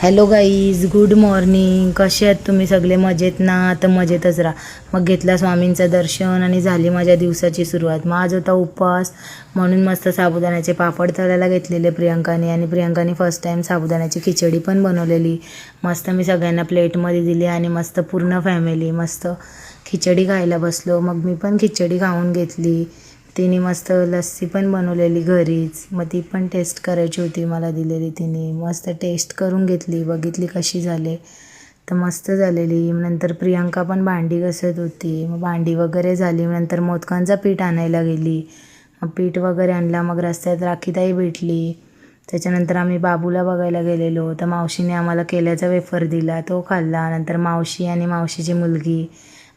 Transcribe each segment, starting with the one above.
Hello guys, good morning. कसे आहात तुम्ही सगळे? मजेत ना? तर मजेतच राहा. मग घेतला स्वामींचं दर्शन आणि झाली माझ्या दिवसाची सुरुवात. मग आज होता उपवास म्हणून मस्त साबुदाण्याचे पापड तळायला घेतलेले प्रियंकाने. आणि प्रियंकाने फर्स्ट टाईम साबुदाण्याची खिचडी पण बनवलेली. मस्त मी सगळ्यांना प्लेटमध्ये दिली आणि मस्त पूर्ण फॅमिली मस्त खिचडी खायला बसलो. मग मी पण खिचडी खाऊन घेतली. तिने मस्त लस्सी पण बनवलेली घरीच. मग ती पण टेस्ट करायची होती, मला दिलेली तिने. मस्त टेस्ट करून घेतली, बघितली कशी झाले तर मस्त झालेली. नंतर प्रियंका पण भांडी घासत होती. मग भांडी वगैरे झाली. नंतर मोदकांचा पीठ आणायला गेली. मग पीठ वगैरे आणला. मग रस्त्यात राखीताई भेटली. त्याच्यानंतर आम्ही बाबूला बघायला गेलेलो. तर मावशीने आम्हाला केल्याचा वेफर दिला, तो खाल्ला. नंतर मावशी आणि मावशीची मुलगी,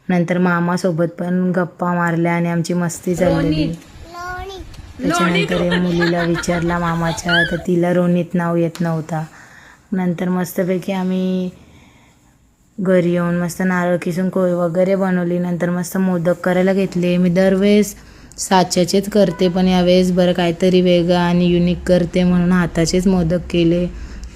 नंतर मामासोबत पण गप्पा मारल्या आणि आमची मस्ती चाललेली. त्याच्यानंतर मुलीला विचारला मामाच्या, तर तिला रोनित नाव येत नव्हता. नंतर मस्तपैकी आम्ही घरी येऊन मस्त नारळ किसून कोळी वगैरे बनवली. नंतर मस्त मोदक करायला घेतले. मी दरवेळेस साच्याचेच करते, पण यावेळेस बरं काहीतरी वेगळं आणि युनिक करते म्हणून हाताचेच मोदक केले,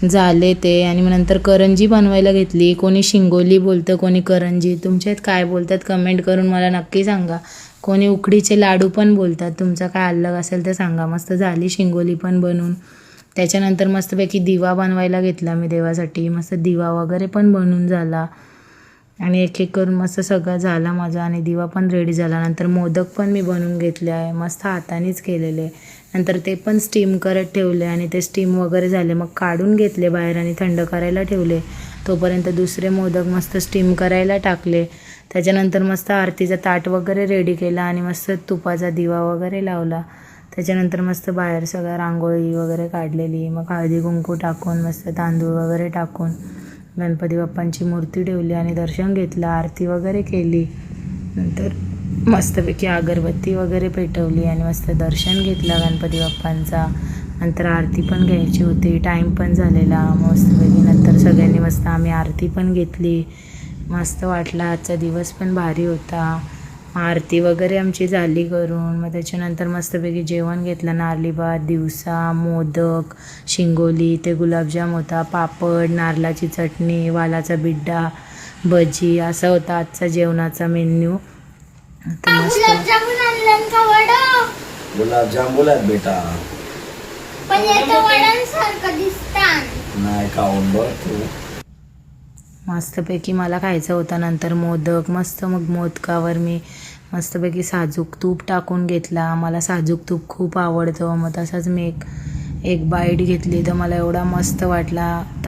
झाले ते. आणि मग नंतर करंजी बनवायला घेतली. कोणी शिंगोली बोलतं, कोणी करंजी. तुमच्यात काय बोलतात कमेंट करून मला नक्की सांगा. कोणी उकडीचे लाडू पण बोलतात. तुमचा काय अलग असेल तर सांगा. मस्त झाली शिंगोली पण बनवून. त्याच्यानंतर मस्तपैकी दिवा बनवायला घेतला मी देवासाठी. मस्त दिवा वगैरे पण बनवून झाला आणि एक एक करून मस्त सगळं झाला माझा आणि दिवा पण रेडी झाला. नंतर मोदक पण मी बनवून घेतले आहे, मस्त हातानेच केलेले. नंतर ते पण स्टीम करत ठेवले आणि ते स्टीम वगैरे झाले. मग काढून घेतले बाहेर आणि थंड करायला ठेवले. तोपर्यंत दुसरे मोदक मस्त स्टीम करायला टाकले. त्याच्यानंतर मस्त आरतीचा ताट वगैरे रेडी केला आणि मस्त तुपाचा दिवा वगैरे लावला. त्याच्यानंतर मस्त बाहेर सगळं रांगोळी वगैरे काढलेली. मग हळदी कुंकू टाकून मस्त तांदूळ वगैरे टाकून गणपती बाप्पांची मूर्ती ठेवली आणि दर्शन घेतलं, आरती वगैरे केली. नंतर मस्तपैकी अगरबत्ती वगैरे पेटवली आणि मस्त दर्शन घेतलं गणपती बाप्पांचा. नंतर आरती पण घ्यायची होती, टाईम पण झालेला मस्तपैकी. नंतर सगळ्यांनी मस्त आम्ही आरती पण घेतली. मस्त वाटला, आजचा दिवस पण भारी होता. आरती वगैरे आमची झाली करून. मग त्याच्यानंतर मस्तपैकी जेवण घेतलं. नारळी भात, दिवसा, मोदक, शिंगोली, ते गुलाबजाम होता, पापड, नारळाची चटणी, वालाचा बिड्डा, भजी. असा होता आजचा जेवणाचा मेन्यू. गुलाबजामुन आहेत बेटा, पण येतं वडांसारखं दिसतात. नाही खाऊन बघ तू. मस्तपैकी मला खायचं होतं. नंतर मोदक मस्त. मग मोदकावर मी मस्तपैकी साजूक तूप टाकून घेतला. मला साजूक तूप खूप आवडतं. मग तसाच मी एक बाईट घेतली तर मला एवढा मस्त वाटला.